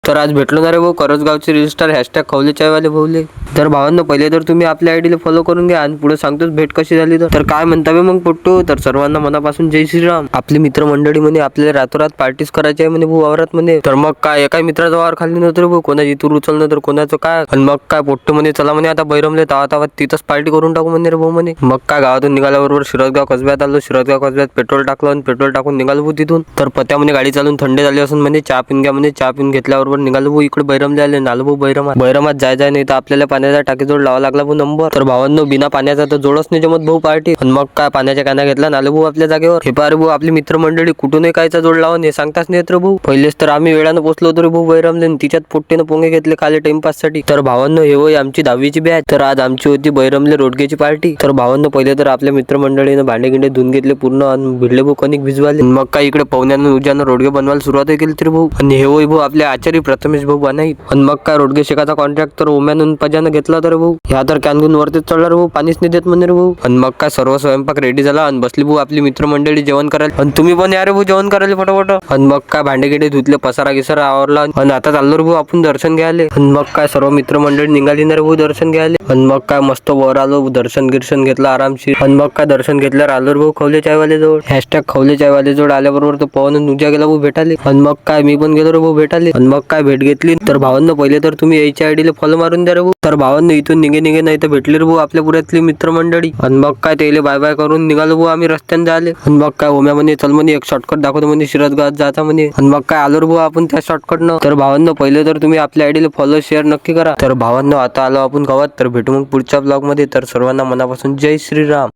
तर आज भेटलो ना रे भाऊ करजगावचे रील स्टार हॅशटॅग खवले चायवाले भाऊले. तर भावांनो पहिले तर तुम्ही आपल्या आयडीला फॉलो करून घ्या आणि पुढे सांगतोच भेट कशी झाली. तर काय म्हणता बे मग पोट्टू. तर सर्वांना मनापासून जय श्रीराम. आपली मित्रमंडळी म्हणे आपल्याला रातोरात पार्टीज करायची आहे म्हणे भाऊ वावरात म्हणे. तर मग काय एका मित्राचा वावर खाली नव्हतं रे भाऊ, कोणाची तूर उचलणं तर कोणाचं काय. आणि मग काय पोट्टू म्हणे चला म्हणे आता बैरमले तावा तिथंच पार्टी करून टाकू म्हणे रे भाऊ म्हणे. मग काय गावातून निघाल्याबरोबर शिरसगाव कसब्यात आलो. शिरसगाव कसब्यात पेट्रोल टाकलं आणि पेट्रोल टाकून निघालो भाऊ तिथून. तर पत्या म्हणे गाडी चालून थंड झाली असून म्हणे चहा पिऊन घ्या म्हणे. चहा पिऊन घेतल्याबरोबर निघालो भाऊ इकडे बैरमले आले. नालो भाऊ बैरमात जाय नाही तर आपल्याला पाण्याचा टाकीजोड लावा लागला भाऊ नंबर. तर भावांनो बिना पाण्याचा तर जोडच नाही जमत भाऊ पार्टी. आणि मग काय पाण्याच्या काना घेतला नालो भाऊ आपल्या जागेवर. हे पारे भाऊ आपली मित्रमंडळी कुठूनही कायचा जोड लावा हे सांगताच नाही रे भाऊ. पहिलेच तर आम्ही वेळानं पोहोचलो होतो रे भाऊ बैरमले. तिच्यात पोट्टेनं पोंगे घेतले खाली टाइमपास साठी. तर भावांनो हे होय आमची 10वीची बॅच. तर आज आमची होती बैरमले रोडगेची पार्टी. तर भावांनो पहिले तर आपल्या मित्रमंडळीनं भांडे गिंडे धुवून घेतले पूर्ण आणि भिडले भाऊ कणिक भिजवाले. मग काय इकडे पवन्यानं उज्यानं रोडगे बनवायला सुरुवात केली तरी भाऊ. आणि हे होय भाऊ आपले आचार्य प्रथमेश भाऊ बनाईत. आणि मग काय रोडगे शेकाचा कॉन्ट्रॅक्ट तर ओम्यानं पजानं घेतला तर भाऊ. ह्या तर कॅनगून वरतीच चढला रे भाऊ, पाणीच नाही देत म्हणे रे भाऊ. आणि मग काय सर्व स्वयंपाक रेडी झाला आणि बसली भाऊ आपली मित्रमंडळी जेवण करायला. आणि तुम्ही पण या रे भाऊ जेवण करायला फटाफट. आणि मग काय भांडे गिडे धुतले पसारा गिसारा आवरला आणि आता चाललो रे भाऊ आपण दर्शन घ्यायला. आणि मग काय सर्व मित्रमंडळी निघाली ना रे भाऊ दर्शन घ्यायला. आणि मग काय मस्त वर आलो दर्शन गिर्शन घेतलं आरामशीर. आणि मग काय दर्शन घेतल्यावर आलो रे भाऊ खवले चायवाले जवळ. हॅशटॅग खवले चायवाले जवळ आल्याबरोबर तो पवन नुजा गेला भाऊ भेटाले. आणि मग काय मी पण गेलो रे भाऊ भेटाले. आणि मग काय भेट घेतली. तर भावांना पहिले तर तुम्ही याच्या आयडीला फॉलो मारून द्या रे भाऊ. तर भावांना इथून निघे नाही तर भेटले रे भाऊ आपल्या पुऱ्यातली मित्रमंडळी. आणि मग काय त्याला बाय बाय करून निघालो भाऊ आम्ही रस्त्याने जायले. आणि मग काय ओम्या म्हणे चल म्हणे एक शॉर्टकट दाखवतो म्हणे शिरसगावात जाता म्हणे. आणि मग काय आलो रे भाऊ आपण त्या शॉर्टकटनं. तर भावांना पहिले तर तुम्ही आपल्या आयडीला फॉलो शेअर नक्की करा. तर भावांना आता आलो आपण गावात. तर भेटू मग पुढच्या ब्लॉग मध्ये. तर सर्वांना मनापासून जय श्रीराम.